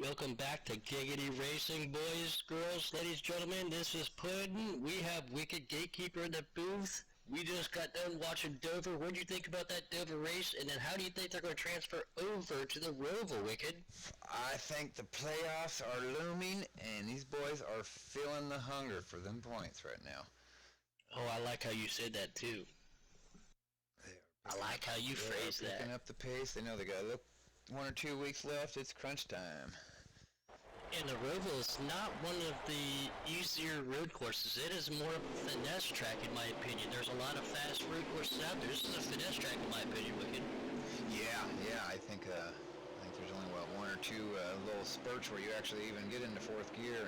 Welcome back to Giggity Racing, boys, girls, ladies, gentlemen. This is Puddin'. We have Wicked Gatekeeper in the booth. We just got done watching Dover. What do you think about that Dover race? And then how do you think they're going to transfer over to the Roval, Wicked? I think the playoffs are looming, and these boys are feeling the hunger for them points right now. Oh, I like how you said that, too. I like how you phrased that. Picking up the pace. They know they got 1 or 2 weeks left. It's crunch time. And the Roval is not one of the easier road courses. It is more of a finesse track, in my opinion. There's a lot of fast road courses out there. This is a finesse track, in my opinion, Wicked. Yeah. I think there's only 1 or 2 little spurts where you actually even get into 4th gear.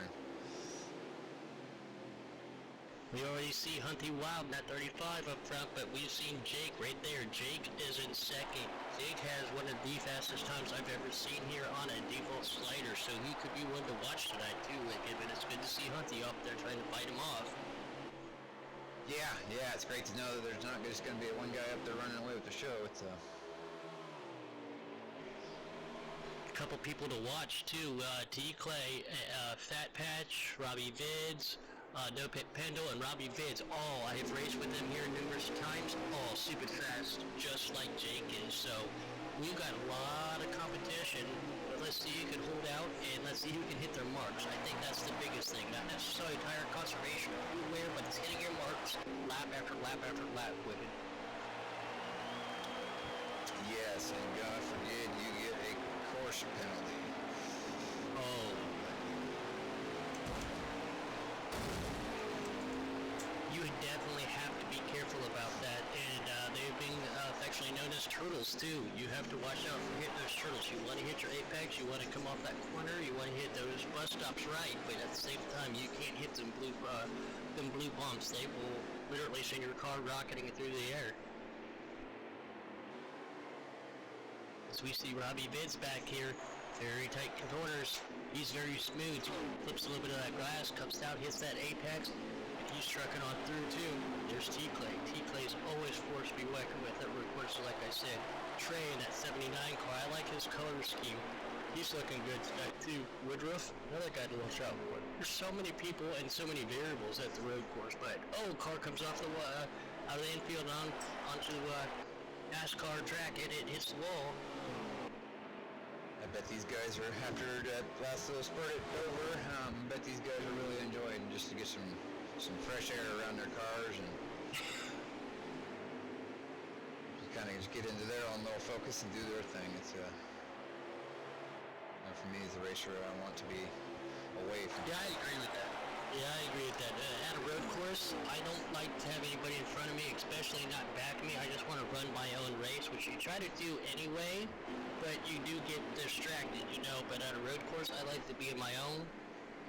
We already see Hunty Wild in that 35 up front, but we've seen Jake right there. Jake is in second. Jake has one of the fastest times I've ever seen here on a default slider, so he could be one to watch tonight too, Wicked, but it's good to see Hunty up there trying to fight him off. Yeah, it's great to know that there's not just going to be one guy up there running away with the show. It's a couple people to watch too. T. Clay, Fat Patch, Robbie Vids, No Pit Pendle, and Robbie Vids. All I have raced with them here numerous times. All super fast, just like Jake is. So we've got a lot of competition. But let's see who can hold out, and let's see who can hit their marks. I think that's the biggest thing. Not necessarily tire conservation or where, but it's hitting your marks lap after lap after lap with it. Yes, and God forbid you get a course penalty. Oh. You would definitely have to be careful about that, and they've been affectionately known as turtles too. You have to watch out for hitting those turtles. You want to hit your apex, you want to come off that corner, you want to hit those bus stops right, but at the same time you can't hit them blue bumps. They will literally send your car rocketing through the air. As we see Robbie Vids back here, very tight corners. He's very smooth. Flips a little bit of that glass, comes out, hits that apex. He's trucking on through too. There's T. Clay. T. Clay's always forced to be working with that road course, like I said. Trey in that 79 car. I like his color scheme. He's looking good tonight too. Woodruff, another guy to watch out for. There's so many people and so many variables at the road course, but car comes off the out of the infield onto NASCAR track, and it hits the wall. I bet these guys are, after that last little spurt at Dover, I bet these guys are really enjoying just to get some fresh air around their cars and just get into their own little focus and do their thing. It's for me as a racer, I want to be away from. Yeah, I agree with that. At a road course, I don't like to have anybody in front of me, especially not back of me. I just want to run my own race, which you try to do anyway, but you do get distracted, But at a road course, I like to be in my own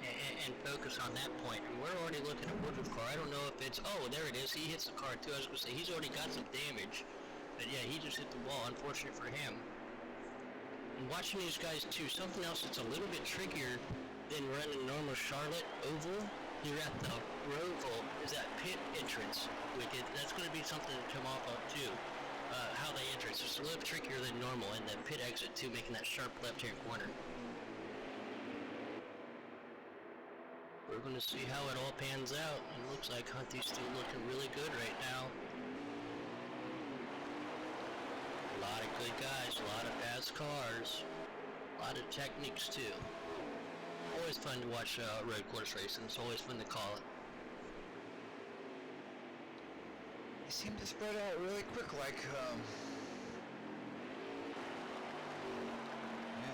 and focus on that point. And we're already looking at Woodruff's car. I don't know if it's, there it is. He hits the car too. I was going to say, he's already got some damage. But yeah, he just hit the wall. Unfortunate for him. And watching these guys too, something else that's a little bit trickier than running normal Charlotte Oval, you're at the Roval, is that pit entrance. That's going to be something to come off of too. How they enter. It's just a little trickier than normal, and the pit exit too, making that sharp left-hand corner. We're going to see how it all pans out. It looks like Hunty's still looking really good right now. A lot of good guys, a lot of fast cars, a lot of techniques too. Always fun to watch road course racing. It's always fun to call it. They seem to spread out really quick,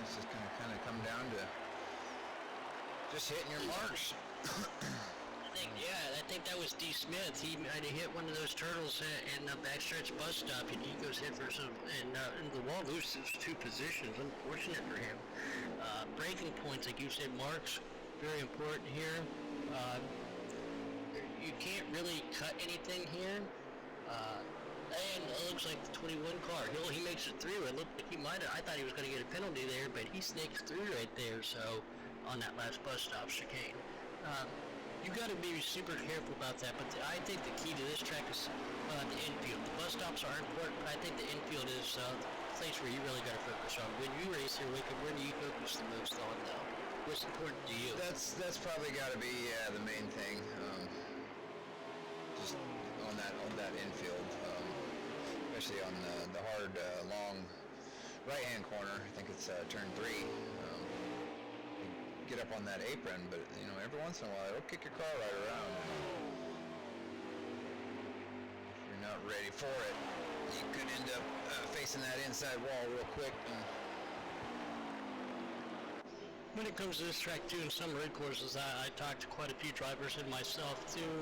it's just going to kind of come down to just hitting your marks. I think that was D. Smith. He might have hit one of those turtles in the backstretch bus stop, and he goes head first, and the wall loses 2 positions. Unfortunate for him. Braking points, like you said, marks, very important here. You can't really cut anything here. And it looks like the 21 car. He makes it through. It looked like I thought he was going to get a penalty there, but he snakes through right there. So on that last bus stop chicane. You got to be super careful about that, but I think the key to this track is the infield. The bus stops are important, but I think the infield is place where you really got to focus on? When you race here, Wicked, where do you focus the most on, though? What's important to you? That's probably got to be the main thing. Just on that infield, especially on the hard, long right-hand corner. I think it's turn 3. Get up on that apron, but every once in a while it'll kick your car right around. If you're not ready for it, you could end up facing that inside wall real quick. When it comes to this track too, in some road courses, I talked to quite a few drivers and myself too.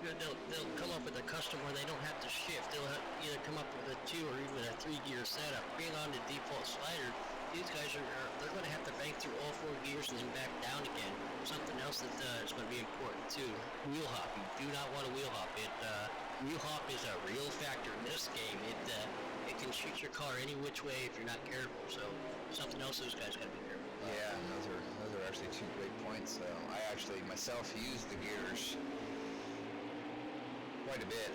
They'll come up with a custom where they don't have to shift. They'll either come up with a 2 or even a 3-gear setup. Being on the default slider, these guys they're going to have to bank through all 4 gears and then back down again. Something else that is going to be important too: wheel hop. You do not want to wheel hop. Wheel hop is a real factor in this game. It can shoot your car any which way if you're not careful. So something else those guys got to be careful about. Yeah, those are actually 2 great points. I actually myself use the gears quite a bit.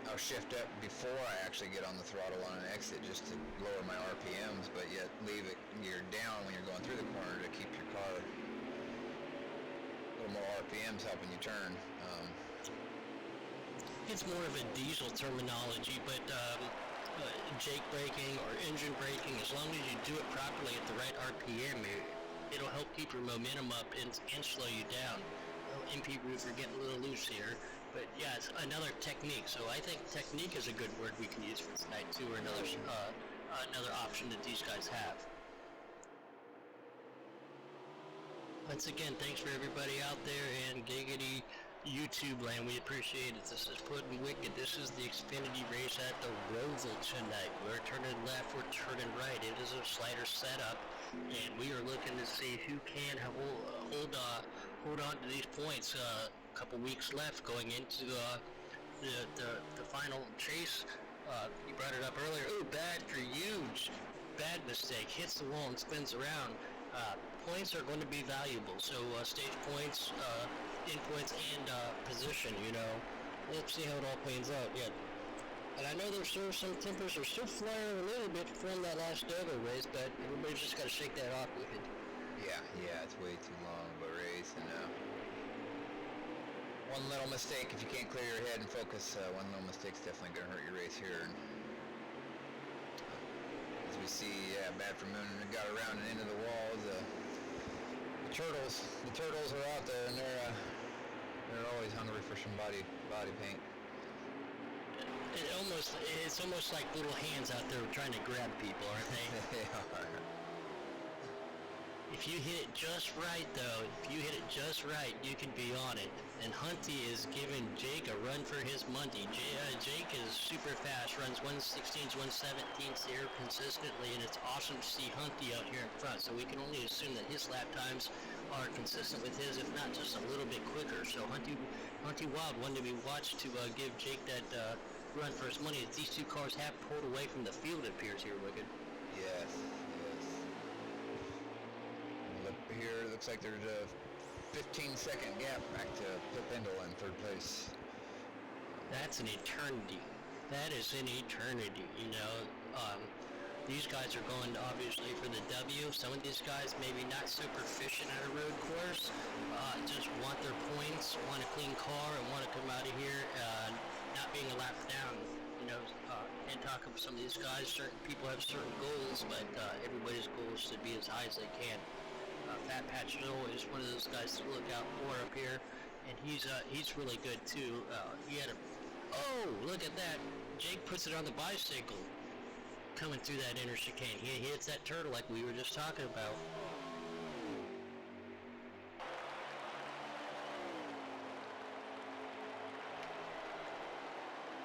I'll shift up before I actually get on the throttle on an exit just to lower my RPMs, but yet leave it geared down when you're going through the corner to keep your car a little more RPMs helping you turn. It's more of a diesel terminology, but Jake braking or engine braking, as long as you do it properly at the right RPM, it'll help keep your momentum up and slow you down. MP Roof are getting a little loose here, but yeah, it's another technique. So I think technique is a good word we can use for tonight too, or another option that these guys have. Once again, thanks for everybody out there in Giggity YouTube land. We appreciate it. This is Puddin' Wicked. This is the Xfinity race at the Roval tonight. We're turning left, we're turning right. It is a slider setup, and we are looking to see who can hold on to these points. A couple weeks left going into the final chase. You brought it up earlier. Oh, bad for you. Bad mistake. Hits the wall and spins around. Points are going to be valuable. So stage points, in points, and position. Let's see how it all plays out. Yeah. And I know there's still some tempers are still flaring a little bit from that last Dogo race, but everybody's just got to shake that off with it. Yeah, it's way too long of a race, and one little mistake, if you can't clear your head and focus, one little mistake's definitely going to hurt your race here. And, as we see, Bad for Moon got around and into the walls. The turtles are out there, and they're always hungry for some body paint. It's almost like little hands out there trying to grab people, aren't they? They are. If you hit it just right, though, you can be on it. And Hunty is giving Jake a run for his money. Jake is super fast, runs 116s, 117s here consistently, and it's awesome to see Hunty out here in front. So we can only assume that his lap times are consistent with his, if not just a little bit quicker. So Hunty Wild, one to be watched to give Jake that run for his money. These two cars have pulled away from the field, it appears here, Wicked. Yes. Look here, looks like there's a 15-second gap back to Pip Pendle in 3rd place. That's an eternity. That is an eternity, These guys are going obviously for the W. Some of these guys maybe not so proficient at a road course, just want their points, want a clean car, and want to come out of here not being a lap down. Can't talk about some of these guys. Certain people have certain goals, but everybody's goal is to be as high as they can. Fat Patch is always one of those guys to look out for up here, and he's really good too. Look at that! Jake puts it on the bicycle, coming through that inner chicane. He hits that turtle like we were just talking about.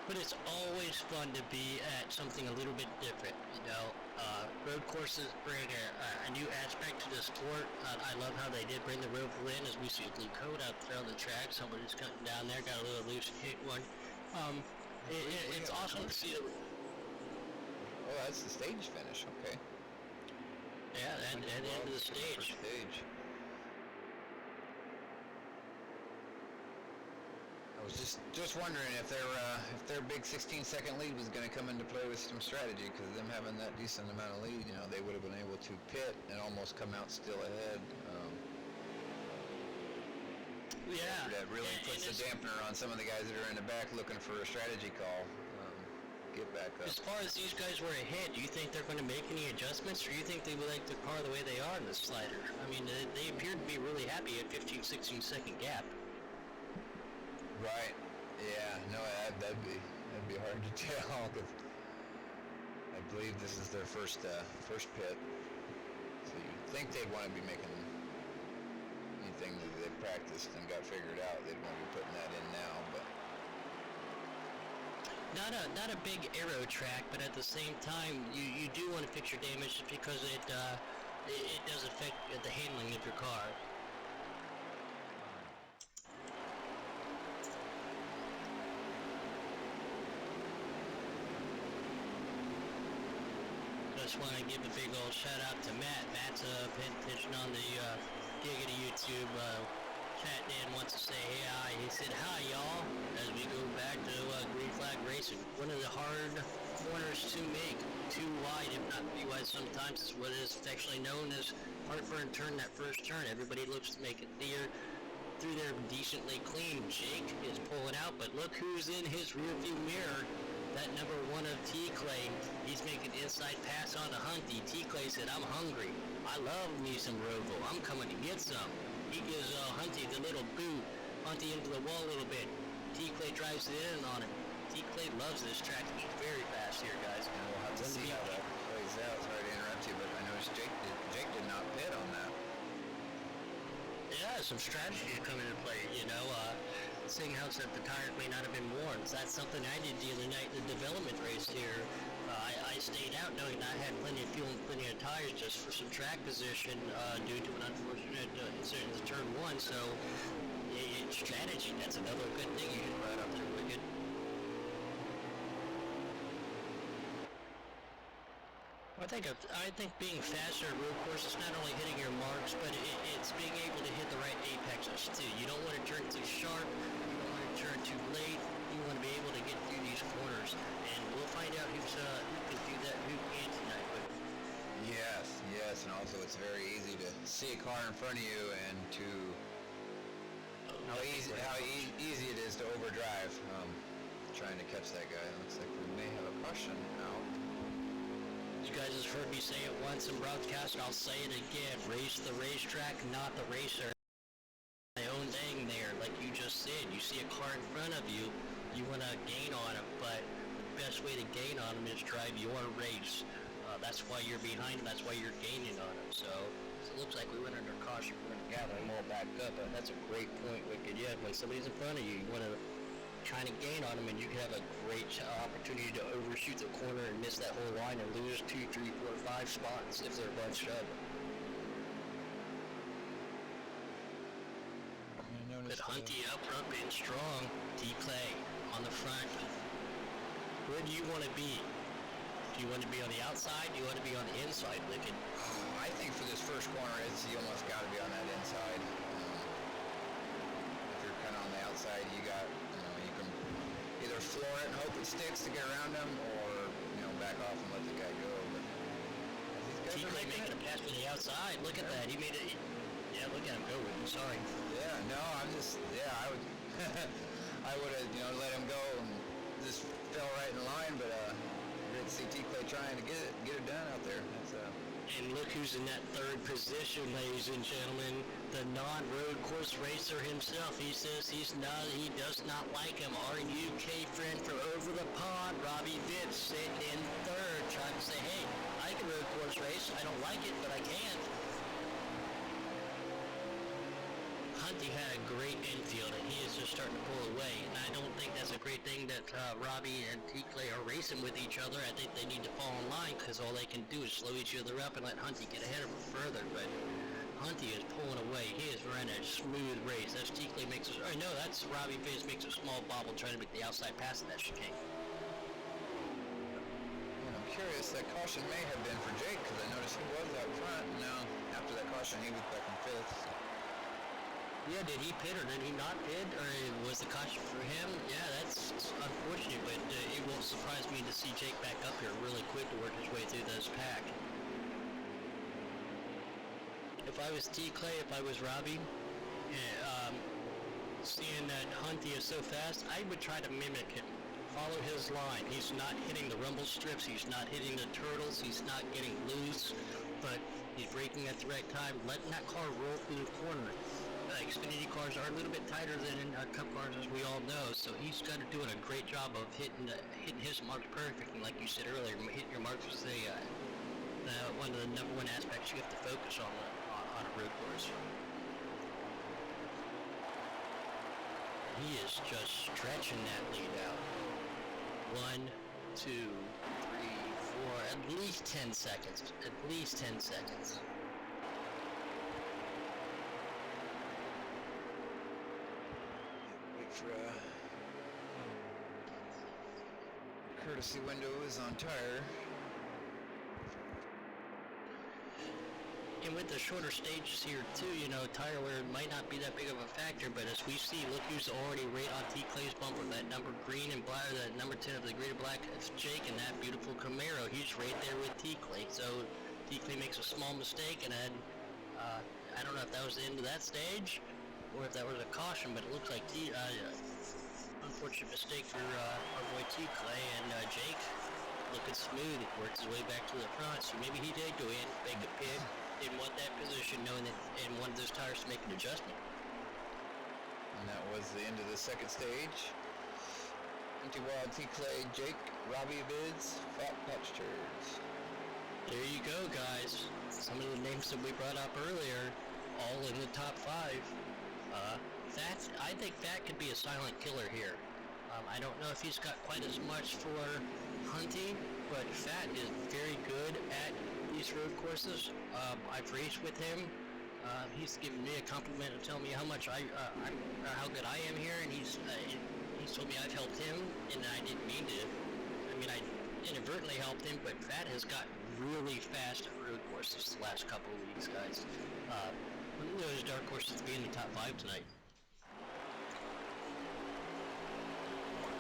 But it's always fun to be at something a little bit different, Road courses bring a new aspect to the sport. I love how they did bring the Roval in, as we see Blue Coat out there on the track. Somebody's cutting down there, got a little loose, hit one. It's awesome to see it. Oh, that's the stage finish, okay. Yeah, and into the stage. was just wondering if their big 16-second lead was going to come into play with some strategy, because them having that decent amount of lead, they would have been able to pit and almost come out still ahead. Yeah. That really puts a dampener on some of the guys that are in the back looking for a strategy call. Get back up. As far as these guys were ahead, do you think they're going to make any adjustments, or do you think they would like their car the way they are in the slider? I mean, they appear to be really happy at 15, 16-second gap. Right. Yeah. No, that'd be hard to tell, because I believe this is their first pit. So you'd think they'd want to be making anything that they practiced and got figured out. They'd want to be putting that in now, but. Not a big aero track, but at the same time, you do want to fix your damage because it does affect the handling of your car. Just want to give a big old shout out to Matt. Matt's paying attention on the Giggity YouTube chat. Dan wants to say hi. He said hi, y'all, as we go back to green flag racing. One of the hard corners to make, too wide, if not too wide sometimes. It's what is affectionately known as heartburn turn, that first turn. Everybody looks to make it through there decently clean. Jake is pulling out, but look who's in his rearview mirror. That number one of T-Clay. He's making inside pass on to Hunty. T-Clay said, I'm hungry. I love me some Roval. I'm coming to get some. He gives Hunty the little boot. Hunty into the wall a little bit. T-Clay drives it in on him. T-Clay loves this track. He's very fast here, guys. And we'll have to see how that plays out. Sorry to interrupt you, but I noticed Jake did not pit on that. Yeah, some strategy to come into play, seeing how the tires may not have been worn. So that's something I did the other night in the development race here. I stayed out knowing I had plenty of fuel and plenty of tires just for some track position due to an unfortunate incident in turn one. So strategy, that's another good thing you can ride up there, Wicked. I think being faster at road courses, not only hitting your marks, but it's being able to hit the right apexes too. You don't want to turn too sharp. You don't want to turn too late. You want to be able to get through these corners, and we'll find out who can do that, who can't tonight. But yes, and also it's very easy to see a car in front of you and to how easy it is to overdrive. Trying to catch that guy. Looks like we may have a caution out. You guys have heard me say it once in broadcast, and I'll say it again. Race the racetrack, not the racer. My own thing there, like you just said. You see a car in front of you, you want to gain on him, but the best way to gain on him is drive your race. That's why you're behind him. That's why you're gaining on him. So it looks like we went under caution. We're going to gather them all back up. But that's a great point, Wicked. Yeah, when somebody's in front of you, you want to trying to gain on them, and you can have a great opportunity to overshoot the corner and miss that whole line and lose 2, 3, 4, 5 spots if they're bunched up. But Hunty up and strong. T-Clay on the front. Where do you want to be? Do you want to be on the outside? Do you want to be on the inside, Wicked? I think for this first corner, you almost got to be on that inside. If you're kind of on the outside, you can either floor it and hope it sticks to get around him, or back off and let the guy go. But T-Clay making a pass to the outside. Look at that. He made it. Yeah, look at him go. Sorry. Yeah, no, I would I would have let him go and just fell right in line, but great to see T-Clay trying to get it done out there. And look who's in that third position, ladies and gentlemen. The non-road course racer himself. He says he does not like him. Our UK friend from over the pond, Robbie Vitz, sitting in third, trying to say, hey, I can road course race. I don't like it, but I can. Hunty had a great infield, and he is just starting to pull away. And I don't think that's a great thing that Robbie and T-Clay are racing with each other. I think they need to fall in line, because all they can do is slow each other up and let Hunty get ahead of them further. But Hunty is pulling away. He is running a smooth race. That's T-Clay that's Robbie Fizz makes a small bobble trying to make the outside pass in that chicane. I'm curious, that caution may have been for Jake, because I noticed he was out front. Now, after that caution, he was back in fifth. Yeah, did he pit or did he not pit, or was the caution for him? Yeah, that's unfortunate, but it won't surprise me to see Jake back up here really quick to work his way through this pack. If I was T. Clay, if I was Robbie, seeing that Hunty is so fast, I would try to mimic him. Follow his line. He's not hitting the rumble strips, he's not hitting the turtles, he's not getting loose, but he's braking at the right time, letting that car roll through the corner. Xfinity cars are a little bit tighter than Cup cars, as we all know, so he's got to doing a great job of hitting his marks perfectly. Like you said earlier, hitting your marks is one of the number one aspects you have to focus on a road course. He is just stretching that lead out. 1, 2, 3, 4, at least 10 seconds. At least 10 seconds. Wait for courtesy window is on tire. And with the shorter stages here too, you know, tire wear might not be that big of a factor, but as we see, look who's already right on T. Clay's bumper, that number green and black, that number 10 of the green and black, it's Jake and that beautiful Camaro. He's right there with T. Clay. So T. Clay makes a small mistake, and then I don't know if that was the end of that stage or if that was a caution, but it looks like unfortunate mistake for our boy T. Clay, and Jake looking smooth. He works his way back to the front, so maybe he did go in, make a pit. Didn't want that position, knowing that and wanted those tires to make an adjustment. And that was the end of the second stage. Empty Wild, T. Clay, Jake, Robbie Vids, Fat Patch Turds. There you go, guys. Some of the names that we brought up earlier, all in the top 5. I think Fat could be a silent killer here. I don't know if he's got quite as much for hunting, but Fat is very good at these road courses. I've raced with him. He's given me a compliment and telling me how much how good I am here, and he's told me I've helped him, and I didn't mean to. I mean, I inadvertently helped him, but Fat has got really fast at road courses the last couple of weeks, guys. Those dark horses to be in the top 5 tonight.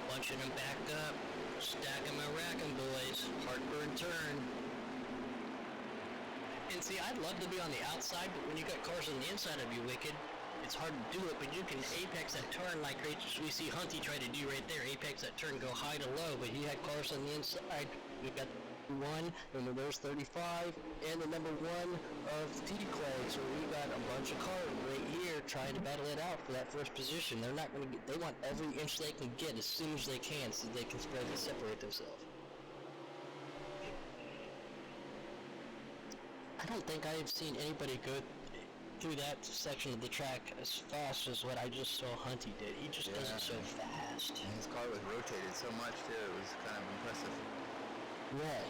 Bunching them back up, stacking my racking, boys. Heartburn turn. And see, I'd love to be on the outside, but when you got cars on the inside of you, Wicked, it's hard to do it, but you can apex that turn like we see Hunty try to do right there. Apex that turn, go high to low, but he had cars on the inside. We've got 1, and then there's 35, and the number 1 of T. Clay. So we got a bunch of cars right here trying to battle it out for that first position. They're not going to get, they want every inch they can get as soon as they can so they can spread and separate themselves. I don't think I have seen anybody go through that section of the track as fast as what I just saw Hunty did. He just does it so fast. And his car was rotated so much too. It was kind of impressive. Yeah,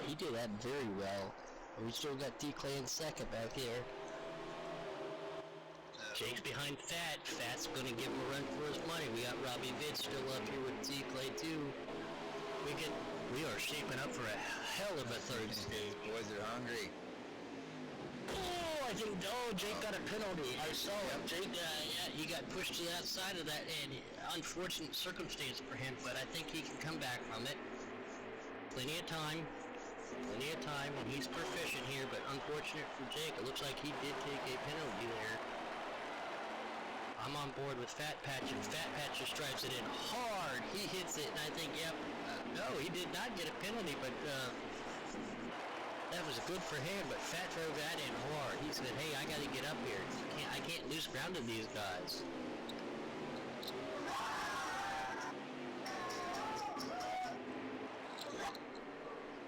he did that very well. We still got T. Clay in second back here. Jake's behind Fat. Fat's gonna give him a run for his money. We got Robbie Vitt still up here with T. Clay too. We are shaping up for a hell of a third stage. Boys are hungry. Jake got a penalty. I saw him. Jake, he got pushed to that side of that, and unfortunate circumstance for him, but I think he can come back from it. Plenty of time, and he's proficient here, but unfortunate for Jake. It looks like he did take a penalty there. I'm on board with Fat Patch, and Fat Patch just drives it in hard. He hits it, and I think, no, he did not get a penalty, but that was good for him, but Fat drove that in hard. He said, hey, I got to get up here. I can't lose ground to these guys.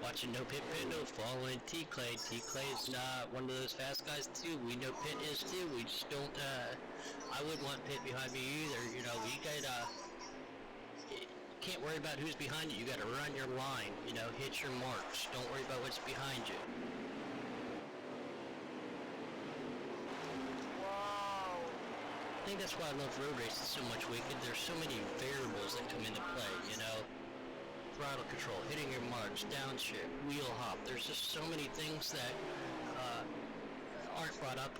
Watching No Pit Pit, no following T. Clay. T. Clay's not one of those fast guys too. We know Pit is too. We just don't, I wouldn't want Pit behind me either. You know, you can't worry about who's behind you. You gotta run your line, you know, hit your marks. Don't worry about what's behind you. Wow. I think that's why I love road races so much, Wicked. There's so many variables that come into play, you know. Throttle control, hitting your marks, downshift, wheel hop. There's just so many things that aren't brought up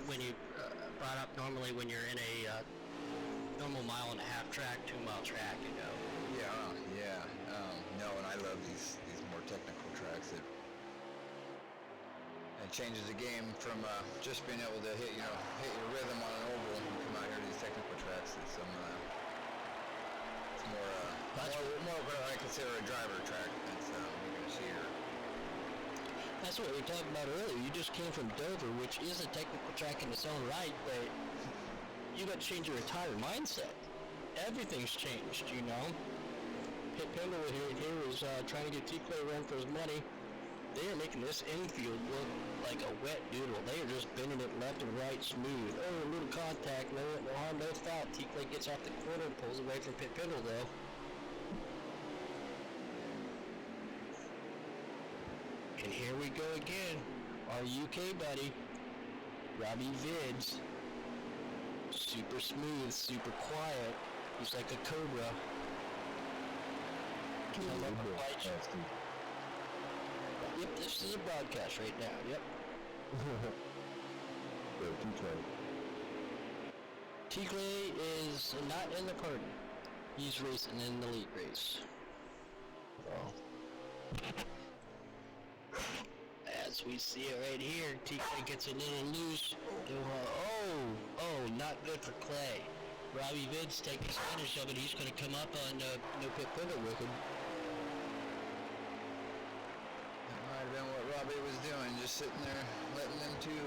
normally when you're in a normal 1.5-mile track, 2-mile track, you know. Yeah. No, and I love these more technical tracks. It changes the game from just being able to hit your rhythm on an oval and come out here to these technical tracks. It's more of what I consider a driver track. That's you're gonna see here. That's what we talked about earlier. You just came from Dover, which is a technical track in its own right, but you got to change your entire mindset. Everything's changed, you know. Pit Pendle here was trying to get T-Clay run for his money. They are making this infield look like a wet doodle. They are just bending it left and right smooth. Oh, a little contact, no harm, no foul. T-Clay gets off the corner and pulls away from Pit Pendle, though. And here we go again. Our UK buddy, Robbie Vids. Super smooth, super quiet. He's like a cobra. Yep, this is a broadcast right now. Yep. T-Clay is not in the party. He's racing in the lead race. Oh. As we see it right here, T-Clay gets a little loose. Oh, not good for Clay. Robbie Vids takes advantage of it. He's going to come up on no pit pivot with him. That might have been what Robbie was doing, just sitting there, letting them two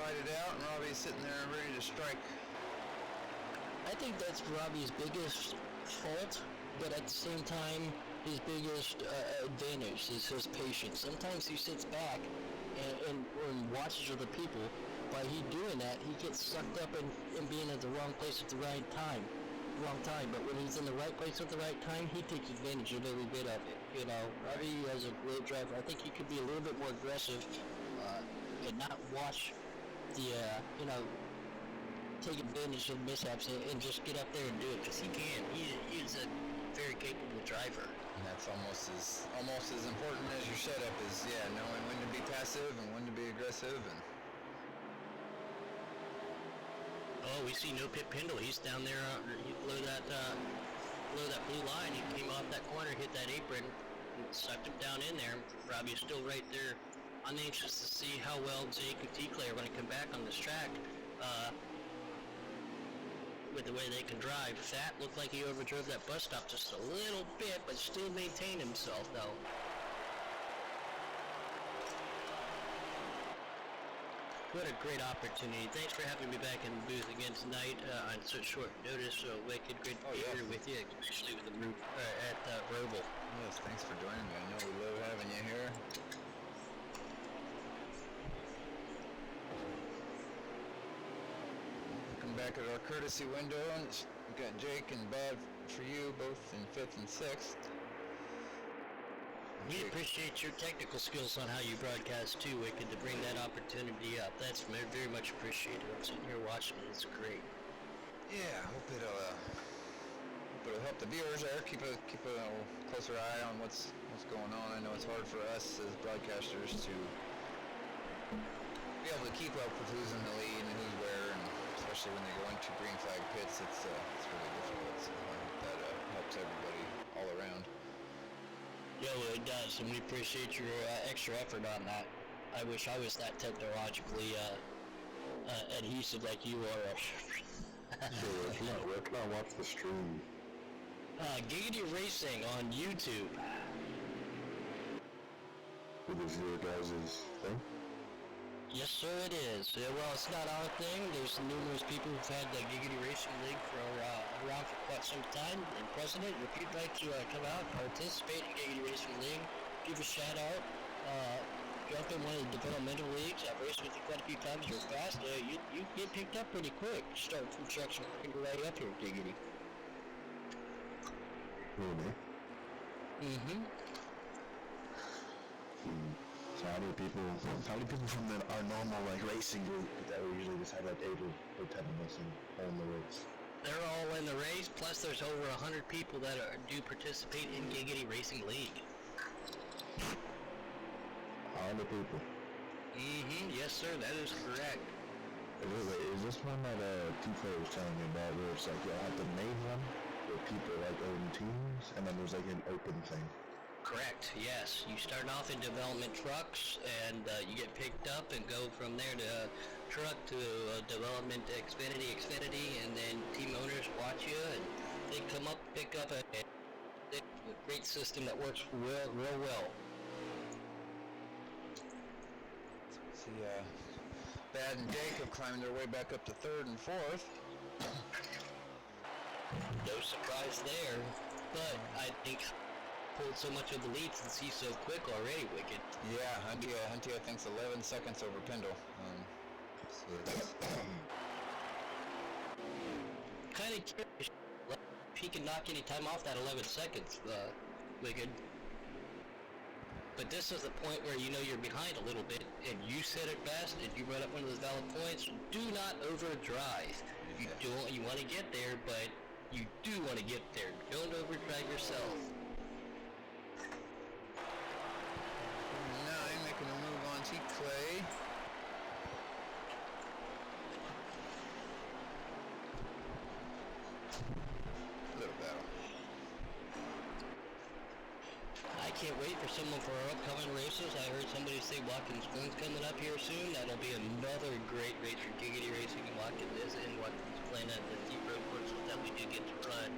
fight it out, and Robbie's sitting there ready to strike. I think that's Robbie's biggest fault, but at the same time, his biggest advantage is his patience. Sometimes he sits back and watches other people. By he doing that, he gets sucked up in being at the wrong place at the right time. But when he's in the right place at the right time, he takes advantage of every bit of it. You know, Robbie as a great driver, I think he could be a little bit more aggressive and not watch the, take advantage of mishaps and just get up there and do it, because he can. He's a very capable driver. And that's almost as important as your setup is, knowing when to be passive and when to be aggressive. And we see no Pit Pendle. He's down there below that blue line. He came off that corner, hit that apron, and sucked him down in there. Robbie's still right there. I'm anxious to see how well Jake and T-Clay are going to come back on this track with the way they can drive. Fat looked like he overdrove that bus stop just a little bit, but still maintained himself, though. What a great opportunity. Thanks for having me back in the booth again tonight on such short notice. So wicked great to be here with you, especially with the group at Roval. Yes, thanks for joining me. I know we love having you here. Looking back at our courtesy window, and we've got Jake and Bob for you, both in 5th and 6th. We appreciate your technical skills on how you broadcast too, Wicked, to bring that opportunity up. That's very much appreciated. I'm sitting here watching it. It's great. Yeah, I hope it'll help the viewers there. Keep a closer eye on what's going on. I know it's hard for us as broadcasters to be able to keep up with who's in the lead and who's where, and especially when they go into green flag pits, it's really difficult. So I hope that helps everybody all around. Yeah, well, it does, and we appreciate your extra effort on that. I wish I was that technologically adhesive like you are. Where can I watch the stream? Giggity Racing on YouTube. Is this your guys' thing? Yes, sir, it is. Well, it's not our thing. There's numerous people who've had the Giggity Racing League around for quite some time. And President, if you'd like to come out, participate in Giggity Racing League, give a shout out, jump in one of the developmental leagues. I've raced with you quite a few times. You're fast. You get picked up pretty quick. Start from trucks and working your way up here, Giggity. Really? Mm-hmm. So how many people from our normal racing group that we usually just have 8 or 10 of us all in the race? They're all in the race, plus there's over 100 people that do participate in Giggity Racing League. 100 people. Yes, sir, that is correct. Wait, is this one that T-Clay was telling me about where it's like you'll have the main one where people like own teams, and then there's like an open thing? Correct, yes. You start off in development trucks, and you get picked up and go from there to truck to development Xfinity, and then team owners watch you, and they come up, pick up a great system that works real well. See, Bad and Jake have climbed their way back up to 3rd and 4th. No surprise there, but I think pulled so much of the lead since he's so quick already, Wicked. Yeah, Hunty I think's 11 seconds over Pendle. So kind of curious if he can knock any time off that 11 seconds, Wicked. But this is the point where you know you're behind a little bit, and you said it best, and you run up one of those valid points. Do not overdrive. You want to get there, but you do want to get there. Don't overdrive yourself. 9 making a move on T-Clay. Little battle. I can't wait for someone for our upcoming races. I heard somebody say Watkins Glen's coming up here soon. That'll be another great race for Giggity Racing in Watkins Glen at the deep road courses that we do get to run.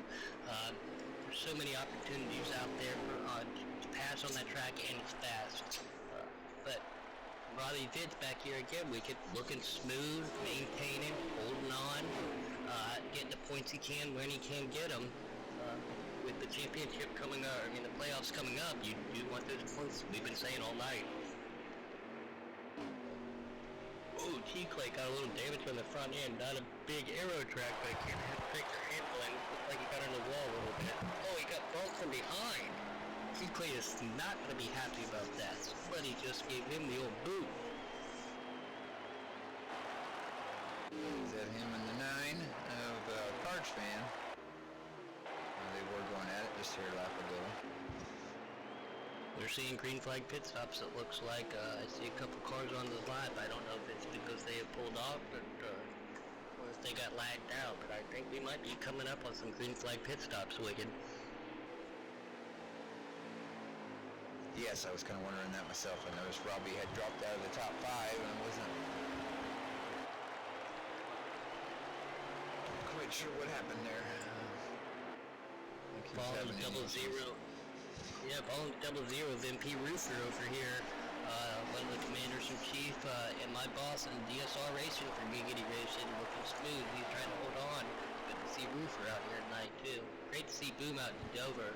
There's so many opportunities out there for to pass on that track, and it's fast. But Robbie Vid's back here again. We get looking smooth, maintaining, holding on, getting the points he can when he can get them. With the championship coming up, the playoffs coming up, you do want those points. We've been saying all night. Oh, T-Clay got a little damage on the front end. Not a big aero track, but he can't pick the handle and looked like he got on the wall a little bit. Oh, he got bumped from behind. T-Clay is not going to be happy about that. Somebody just gave him the old boot. Is that him in the 9 of Carge fan? They were going at it just here a lap ago. We're seeing green flag pit stops, it looks like. I see a couple cars on the lap. I don't know if it's because they have pulled off or if they got lagged out, but I think we might be coming up on some green flag pit stops, Wicked. Yes, I was kind of wondering that myself. I noticed Robbie had dropped out of the top 5 and wasn't quite sure what happened there. Following double zero. Yeah, following double zero of MP Roofer over here. One of the commanders-in-chief and my boss in DSR Racing for Giggity Racing, looking smooth. He's trying to hold on. Good to see Roofer out here tonight, too. Great to see Boom out in Dover.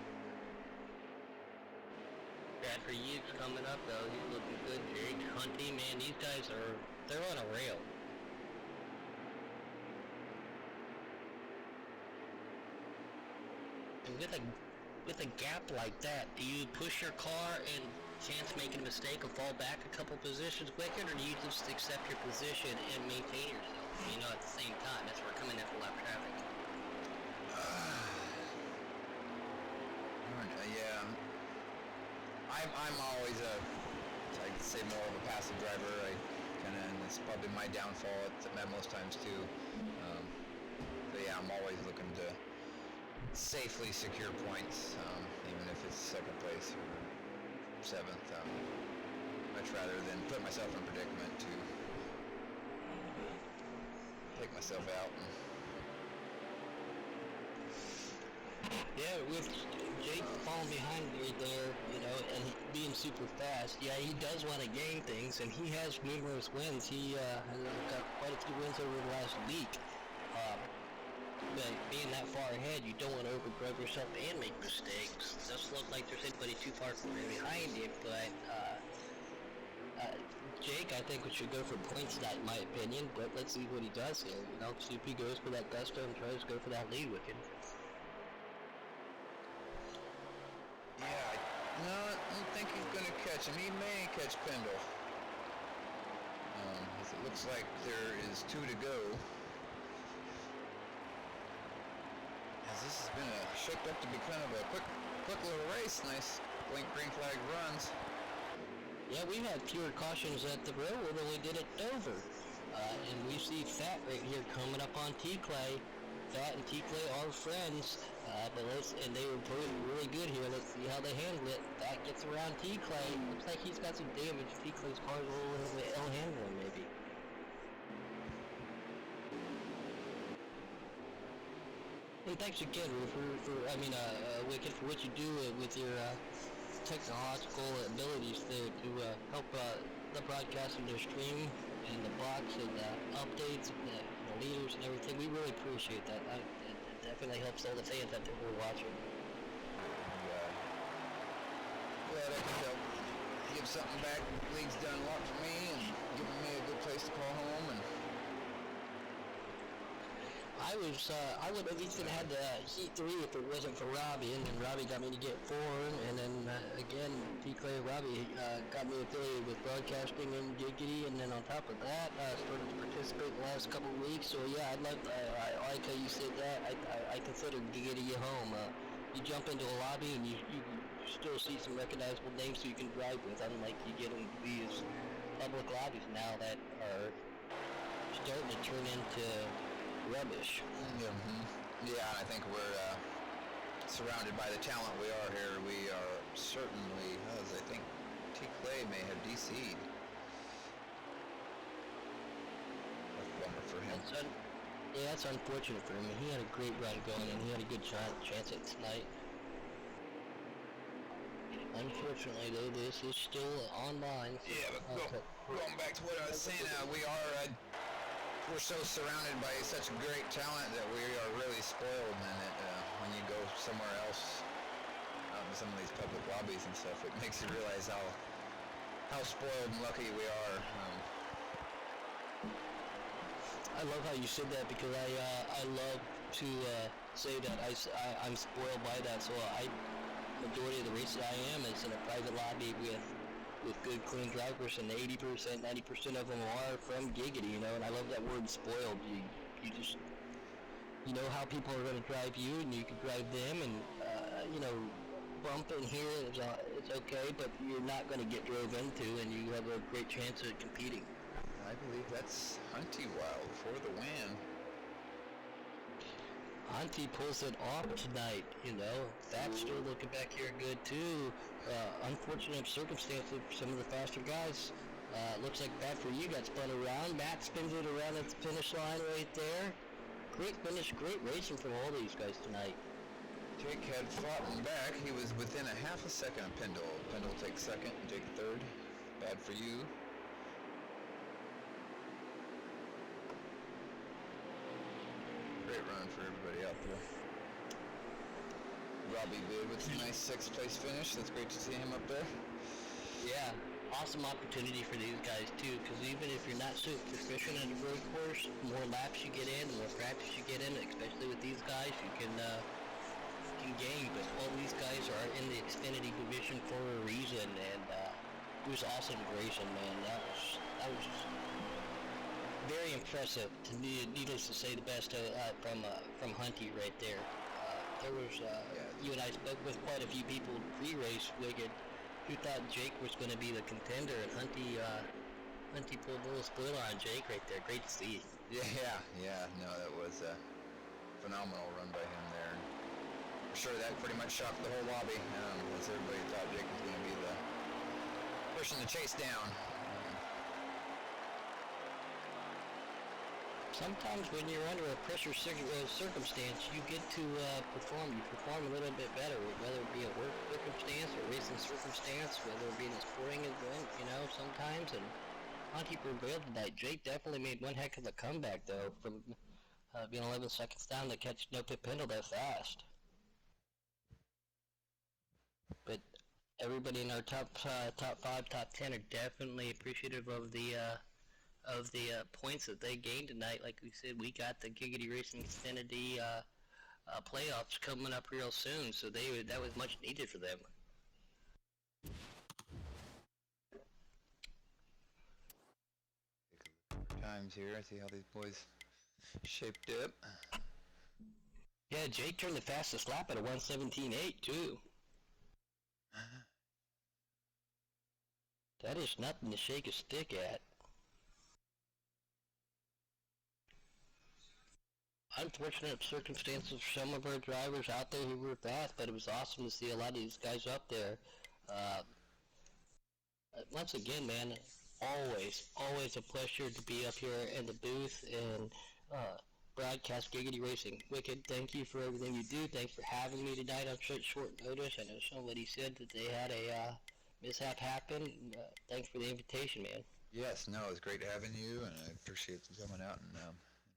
Bradford Hughes coming up, though. He's looking good. Jake, Hunty, man, these guys they're on a rail. With a gap like that, do you push your car and chance making a mistake and fall back a couple positions quicker, or do you just accept your position and maintain yourself? At the same time, as we're coming into lap traffic. Yeah. I'm always I'd say more of a passive driver. And it's probably my downfall at most times too. But yeah, I'm always looking to safely secure points, even if it's 2nd place or 7th. Much rather than put myself in predicament to take myself out. Yeah, with Jake falling behind me there, and being super fast, yeah, he does want to gain things, and he has numerous wins. He has got quite a few wins over the last week. But being that far ahead, you don't want to overdrive yourself and make mistakes. It doesn't look like there's anybody too far behind you, but Jake, I think we should go for points tonight, in my opinion, but let's see what he does here. See if he goes for that gusto and tries to go for that lead, Wicked. Yeah, I don't think he's going to catch him. He may catch Pendle. It looks like there is 2 to go. This has been shaped up to be kind of a quick little race. Nice blink green flag runs. Yeah, we've had fewer cautions at the railroad than we did at Dover. And we see Fat right here coming up on T-Clay. Fat and T-Clay are friends, and they were really good here. Let's see how they handle it. Fat gets around T-Clay. Looks like he's got some damage. T-Clay's car's a little bit ill-handling, maybe. And thanks again Wicked, for what you do with your technological abilities there to help the broadcast and their stream and the box and the updates and the leaders and everything. We really appreciate that. It definitely helps all the fans out there who are watching. Glad I could help give something back. The league's done a lot for me and given me a good place to call home. And I would have even had Heat 3 if it wasn't for Robbie, and then Robbie got me to get 4, and then again, T-Clay and Robbie got me affiliated with broadcasting and Giggity, and then on top of that, started to participate the last couple of weeks. So yeah, I like how you said that. I consider Giggity your home. You jump into a lobby and you still see some recognizable names who you can drive with, unlike you get into these public lobbies now that are starting to turn into rubbish. Yeah, and I think we're surrounded by the talent we are here. We are certainly, as I think T-Clay may have DC'd. That's a bummer for him. That's unfortunate for him. He had a great run going, and he had a good chance at tonight. Unfortunately, though, this is still online. So yeah, but going back to what I was saying, we're so surrounded by such great talent that we are really spoiled, and when you go somewhere else, out in some of these public lobbies and stuff, it makes you realize how spoiled and lucky we are. I love how you said that, because I love to say that I'm spoiled by that. So majority of the races I am is in a private lobby with good, clean drivers, and 80%, 90% of them are from Giggity, and I love that word spoiled. You know how people are going to drive you, and you can drive them, and, bump in here, it's okay, but you're not going to get drove into, and you have a great chance at competing. I believe that's Hunty Wild for the win. Hunty pulls it off tonight, That's still looking back here good, too. Unfortunate circumstance with some of the faster guys. Looks like bad for you, got spun around. Matt spins it around at the finish line right there. Great finish, great racing from all these guys tonight. Jake had fought him back. He was within a half a second of Pendle. Pendle takes second, and Jake third. Bad for you. Great run for everybody out there. Robbie Bid with a nice 6th place finish. That's great to see him up there. Yeah, awesome opportunity for these guys too, because even if you're not so proficient in the road course, the more laps you get in, the more practice you get in, especially with these guys, you can gain. But all these guys are in the Xfinity division for a reason, and it was awesome racing, man. That was very impressive. Needless to say, the best from Hunty right there. There was you and I spoke with quite a few people pre-race, Wicked, who thought Jake was going to be the contender, and Hunty pulled a little spoiler on Jake right there. Great to see. Yeah. No, that was a phenomenal run by him there. I'm sure that pretty much shocked the whole lobby, as everybody thought Jake was going to be the person to chase down. Sometimes when you're under a pressure circumstance, you get to perform. You perform a little bit better, whether it be a work circumstance or racing circumstance, whether it be in a sporting event, sometimes. And Hunty prevailed tonight. Jake definitely made one heck of a comeback, though, from being 11 seconds down to catch no pit Pendle that fast. But everybody in our top 5, top 10 are definitely appreciative of the points that they gained tonight. Like we said, we got the Giggity Racing Xfinity playoffs coming up real soon, so that was much needed for them. Times here, I see how these boys shaped up. Yeah, Jake turned the fastest lap at a 1:17.8 too. That is nothing to shake a stick at. Unfortunate circumstances for some of our drivers out there who were fast, but it was awesome to see a lot of these guys up there. Once again, man, always a pleasure to be up here in the booth and broadcast Giggity Racing. Wicked, thank you for everything you do. Thanks for having me tonight on such short notice. I know somebody said that they had a mishap happen. Thanks for the invitation, man. Yes, no, it was great having you, and I appreciate you coming out and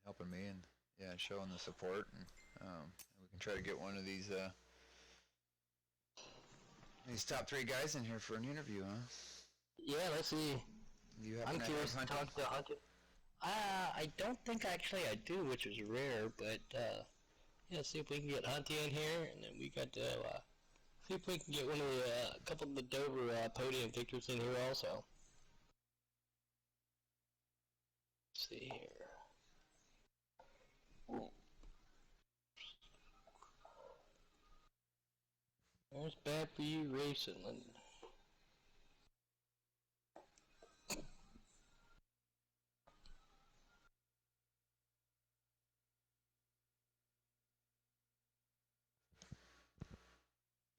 helping me and showing the support. And we can try to get one of these top 3 guys in here for an interview, huh? Yeah, let's see. I'm curious to talk to Hunter. I don't think actually I do, which is rare, but see if we can get Hunty in here, and then we got to see if we can get one of a couple of the Dover podium victors in here also. Let's see here. There's Bad For You Racing.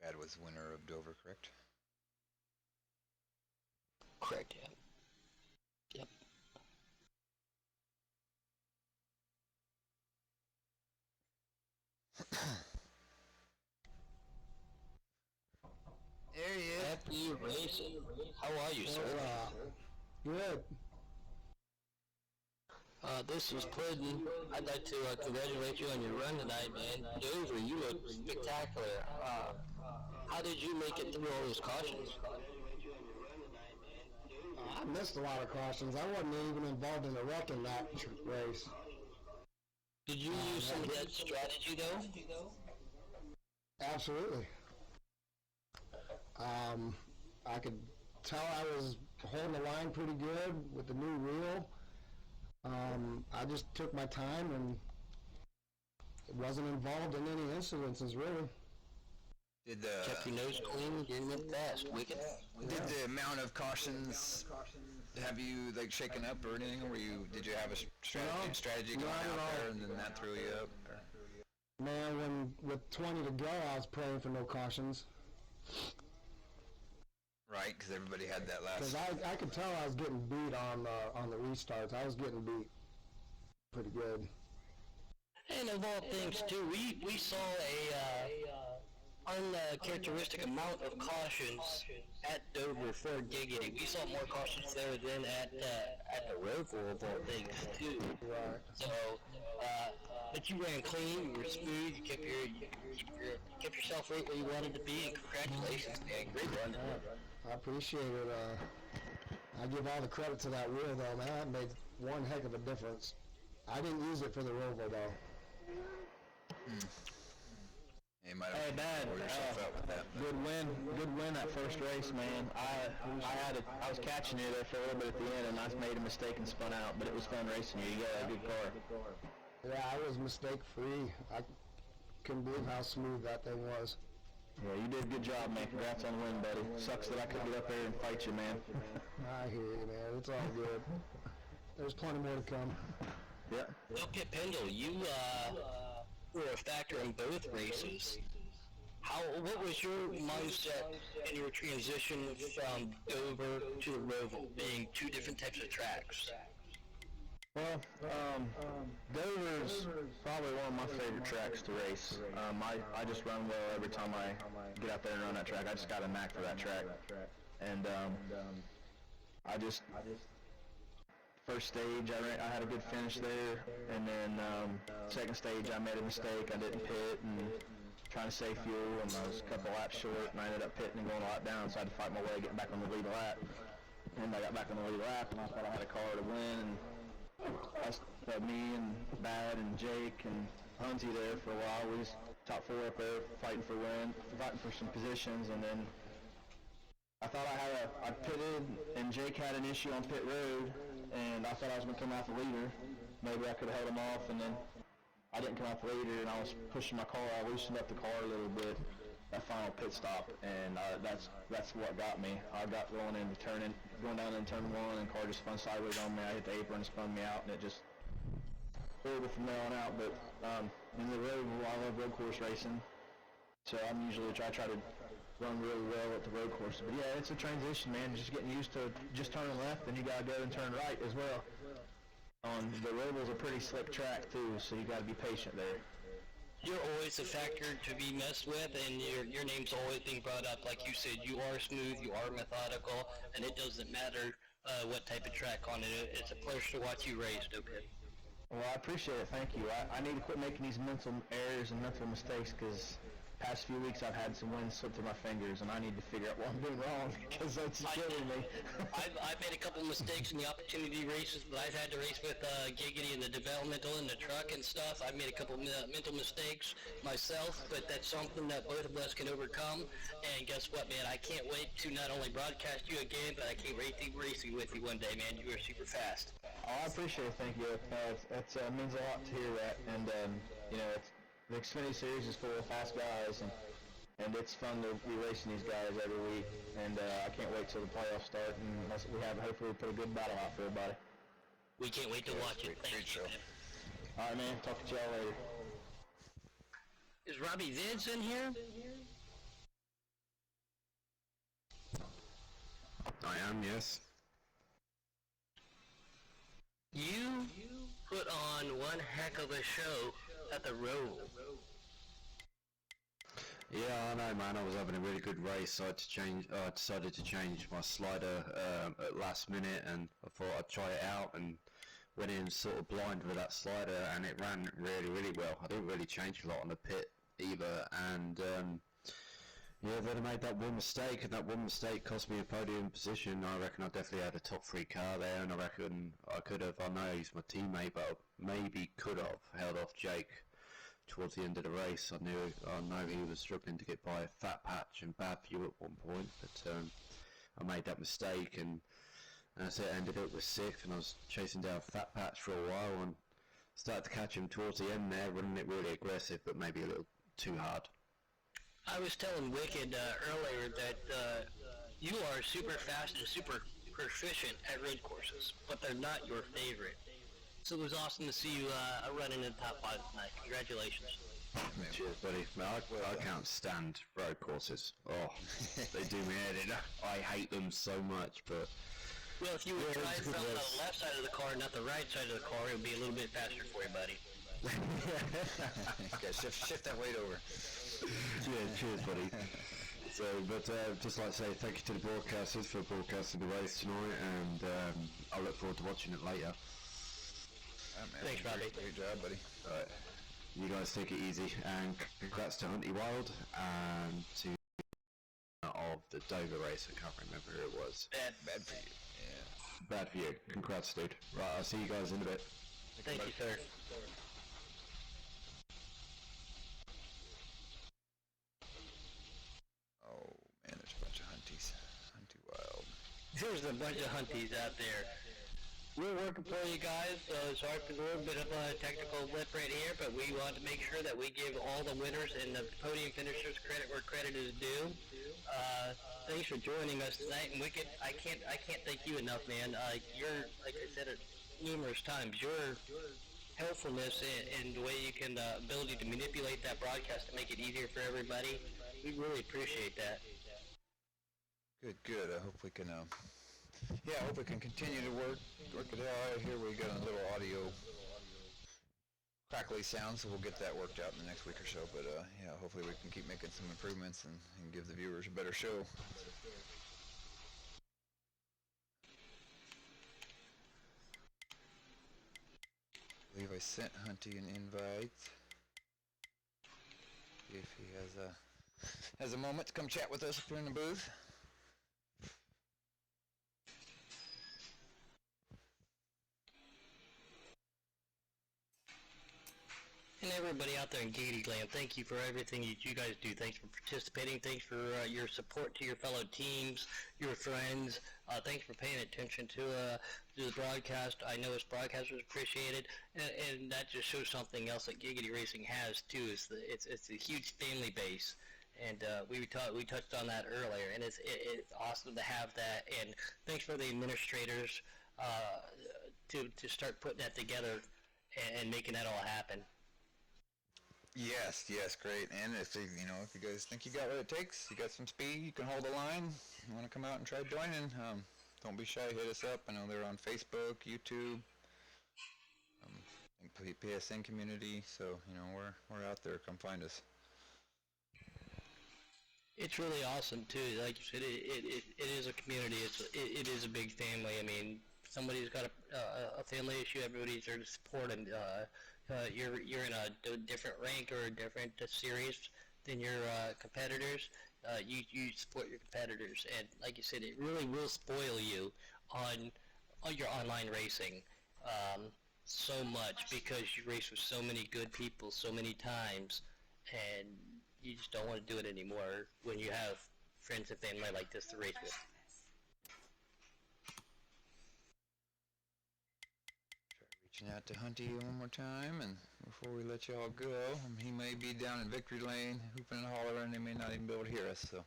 Bad was winner of Dover, correct? Correct, yeah. Yep. There he is. After you racing. How are you, sir? Good. This is Puddin'. I'd like to congratulate you on your run tonight, man. Dover, you look spectacular. How did you make it through all those cautions? I missed a lot of cautions. I wasn't even involved in the wreck in that race. Did you use some of that strategy, though? Absolutely. I could tell I was holding the line pretty good with the new reel. I just took my time and wasn't involved in any incidences, really. Kept your nose clean, didn't look fast. Wicked. Did the amount of cautions have you shaken up or anything? Did you have a strategy going out there and then that threw you up? Or? Man, with 20 to go, I was praying for no cautions. Right, because everybody had that last. Because I could tell I was getting beat on the restarts. I was getting beat pretty good. And of all things, too, we saw a uncharacteristic amount of cautions at Dover for Giggity. We saw more cautions there than at the Roval, of all things, too. Right. So, but you ran clean, you were smooth, you kept yourself right where you wanted to be, and congratulations, man. Great run. I appreciate it. I give all the credit to that wheel, though, man. That made one heck of a difference. I didn't use it for the Roval, though. You might have wore yourself out with that. Good win that first race, man. I was catching you there for a little bit at the end, and I made a mistake and spun out, but it was fun racing you. You got a good car. Yeah, I was mistake-free. I couldn't believe how smooth that thing was. Yeah, you did a good job, man. Congrats on the win, buddy. Sucks that I couldn't get up there and fight you, man. I hear you, man. It's all good. There's plenty more to come. Yeah. Okay, Pendle, you were a factor in both races. What was your mindset in your transition from Dover to the Roval, being two different types of tracks? Well, Dover's probably one of my favorite tracks to race. I just run well every time I get out there and run that track. I just got a knack for that track. And first stage, I had a good finish there, and then second stage, I made a mistake. I didn't pit and trying to save fuel, and I was a couple laps short, and I ended up pitting and going a lap down, so I had to fight my way getting back on the lead lap. And I got back on the lead lap, and I thought I had a car to win, and me and Bad and Jake and Hunty there for a while. We was top 4 up there fighting for some positions, and then I thought I pitted, and Jake had an issue on pit road, and I thought I was going to come out the leader. Maybe I could have held him off, and then I didn't come out the leader, and I was pushing my car. I loosened up the car a little bit, that final pit stop, and that's what got me. I got going down in turn one, and car just spun sideways on me. I hit the apron and spun me out, and it just horrible from there on out. But in the road, I love road course racing, so I'm usually try to run really well at the road course. But yeah, it's a transition, man. Just getting used to just turning left, and you gotta go and turn right as well. The Roval's a pretty slick track too, so you gotta be patient there. You're always a factor to be messed with, and your name's always being brought up. Like you said, you are smooth, you are methodical, and it doesn't matter what type of track on it. It's a pleasure to watch you race, okay? Well, I appreciate it. Thank you. I need to quit making these mental errors and mental mistakes, because past few weeks I've had some wins slip through my fingers, and I need to figure out what I'm doing wrong, because that's killing me. I've made a couple mistakes in the opportunity races, but I've had to race with Giggity in the developmental and the truck and stuff. I've made a couple mental mistakes myself, but that's something that both of us can overcome. And guess what, man? I can't wait to not only broadcast you again, but I can't wait to race you with you one day, man. You are super fast. Oh, I appreciate it. Thank you. It means a lot to hear that, and the Xfinity Series is full of fast guys, and it's fun to be racing these guys every week, and I can't wait till the playoffs start, and hopefully we put a good battle out for everybody. We can't wait to watch it. Thank you. All right, man. Talk to y'all later. Is Robbie Vince in here? I am, yes. You put on one heck of a show at the Roval. Yeah, I know, man. I was having a really good race. So I decided to change my slider at last minute, and I thought I'd try it out, and went in sort of blind with that slider, and it ran really, really well. I didn't really change a lot on the pit either, and yeah, then I made that one mistake, and that one mistake cost me a podium position. I reckon I definitely had a top 3 car there, and I reckon I could have, I know he's my teammate, but I maybe could have held off Jake towards the end of the race. I know he was struggling to get by a Fat Patch and Bad View at one point, but I made that mistake, and as it ended up with 6th, and I was chasing down Fat Patch for a while, and started to catch him towards the end there, running it really aggressive, but maybe a little too hard. I was telling Wicked earlier that you are super fast and super proficient at road courses, but they're not your favorite. So it was awesome to see you running in the top 5 tonight. Congratulations. Cheers, buddy. Man, I can't stand road courses. Oh, they do me head in. I hate them so much, but... Well, if you would drive from the left side of the car, not the right side of the car, it would be a little bit faster for you, buddy. Okay, shift that weight over. Cheers, buddy. So, but just like to say thank you to the broadcasters for broadcasting the race tonight, and I look forward to watching it later. Thanks, Robbie. Great job, buddy. Alright, you guys take it easy, and congrats to Hunty Wild and to of the Dover race. I can't remember who it was. Bad for you. Yeah. Bad for you. Congrats, dude. Right, I'll see you guys in a bit. Thank you, sir. Oh man, there's a bunch of Hunties. Hunty Wild. There's a bunch of Hunties out there. We're working for you guys. Sorry for a little bit of a technical blip right here, but we want to make sure that we give all the winners and the podium finishers credit where credit is due. Thanks for joining us tonight, and Wicked, I can't thank you enough, man. You're, like I said it numerous times, your helpfulness and the way you can ability to manipulate that broadcast to make it easier for everybody. We really appreciate that. Good. I hope we can. I hope we can continue to work it out. Here we got a little audio crackly sound, so we'll get that worked out in the next week or so. But hopefully we can keep making some improvements and give the viewers a better show. I believe I sent Hunty an invite. See if he has a moment to come chat with us up here in the booth. And everybody out there in Giggity Land, thank you for everything that you guys do. Thanks for participating. Thanks for your support to your fellow teams, your friends. Thanks for paying attention to the broadcast. I know us broadcasters appreciate it, and that just shows something else that Giggity Racing has too. It's a huge family base, And we touched on that earlier, and it's awesome to have that. And thanks for the administrators to start putting that together and making that all happen. Yes, great. And if you guys think you got what it takes, you got some speed, you can hold the line, you want to come out and try joining, don't be shy, hit us up. I know they're on Facebook, YouTube, PSN community, so we're out there. Come find us. It's really awesome too. Like you said, it is a community. It is a big family. I mean, somebody's got a family issue, everybody's there to support, and you're in a different rank or a different series than your competitors. You support your competitors, and like you said, it really will spoil you on your online racing so much, because you race with so many good people so many times, and you just don't want to do it anymore when you have friends and family like this to race with. Reaching out to Hunty one more time, and before we let y'all go, he may be down in Victory Lane hooping and hollering, and they may not even be able to hear us. So,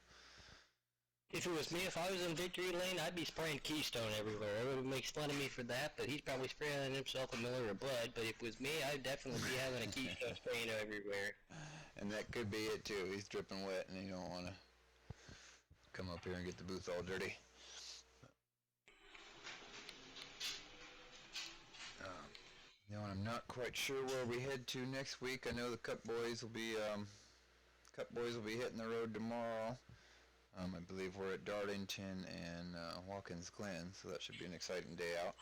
if it was me, if I was in Victory Lane, I'd be spraying Keystone everywhere. Everybody makes fun of me for that, but he's probably spraying himself a Miller or Bud. But if it was me, I'd definitely be having a Keystone spraying everywhere. And that could be it too. He's dripping wet, and you don't want to come up here and get the booth all dirty. I'm not quite sure where we head to next week. I know the Cup Boys will be hitting the road tomorrow. I believe we're at Darlington and Watkins Glen, so that should be an exciting day out.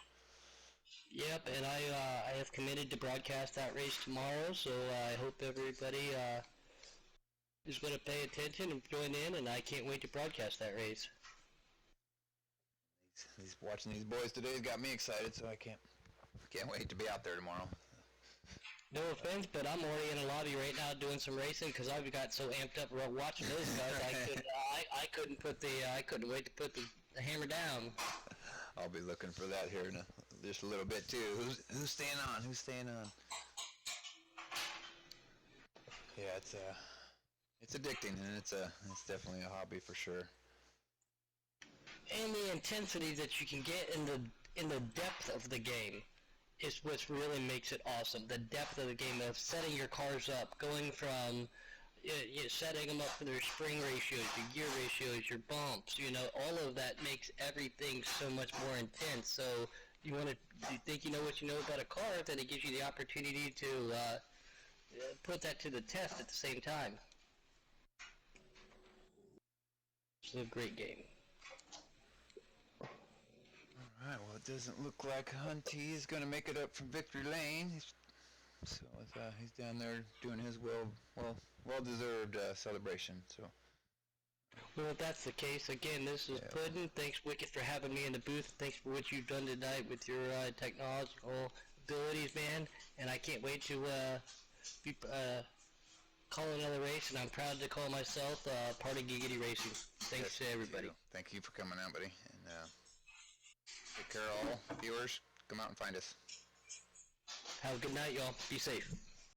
Yep, and I have committed to broadcast that race tomorrow, so I hope everybody is going to pay attention and join in, and I can't wait to broadcast that race. He's watching these boys today has got me excited, so I can't wait to be out there tomorrow. No offense, but I'm already in a lobby right now doing some racing because I've got so amped up watching those guys. I couldn't wait to put the hammer down. I'll be looking for that here in just a little bit too. Who's staying on? Who's staying on? Yeah, it's addicting, and it's definitely a hobby for sure. And the intensity that you can get in the depth of the game is what really makes it awesome. The depth of the game of setting your cars up, going from setting them up for their spring ratios, your gear ratios, your bumps, all of that makes everything so much more intense. So you think you know what you know about a car, then it gives you the opportunity to put that to the test at the same time. It's a great game. Alright, well, it doesn't look like Hunty is going to make it up from Victory Lane. He's down there doing his well-deserved celebration. So, well, if that's the case, again, this is Puddin'. Thanks, Wicked, for having me in the booth. Thanks for what you've done tonight with your technological abilities, man. And I can't wait to call another race, and I'm proud to call myself part of Giggity Racing. Thanks to everybody. Thank you for coming out, buddy. And take care of all viewers. Come out and find us. Have a good night, y'all. Be safe.